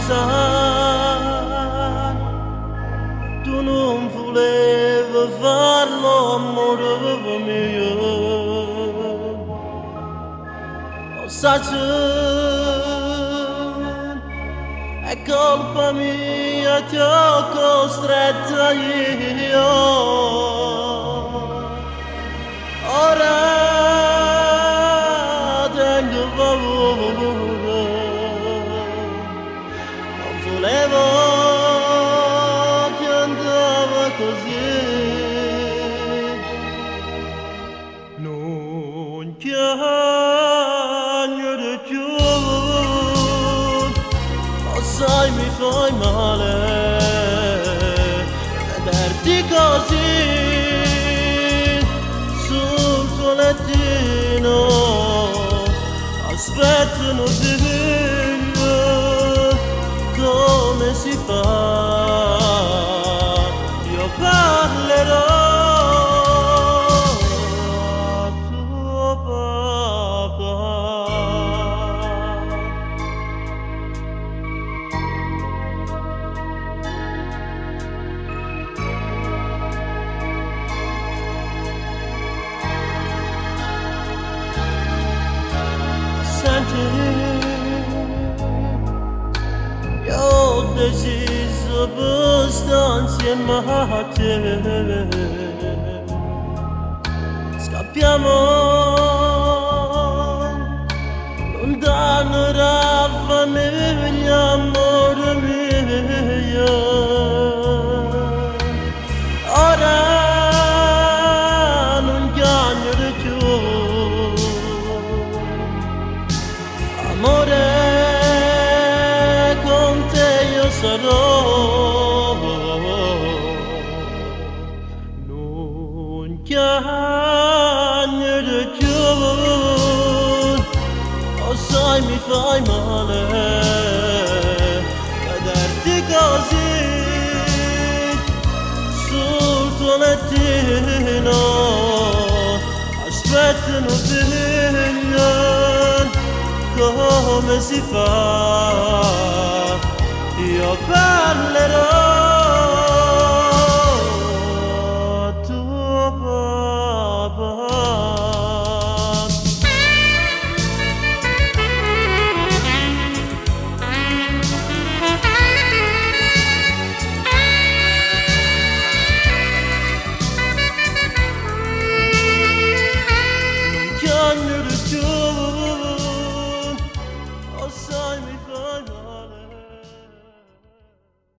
sai, tu non volevi farlo, amore mio. Lo sai, è colpa mia, ti ho costretta io. Ora tengo paura, non volevo che andava così. Non piangere più, lo sai mi fai male vederti così sul tuo lettino. Aspettano figlio, come si fa? Io parlerò a tuo papà. Senti, io ho deciso per stare insieme a te. Scappiamo lontano dalla famiglia, amore mio. Ora non piangere più, amore, con te io sarò. Non piangere più, lo sai mi fai male vederti così sul tuo lettino. Aspettano figlio, come si fa?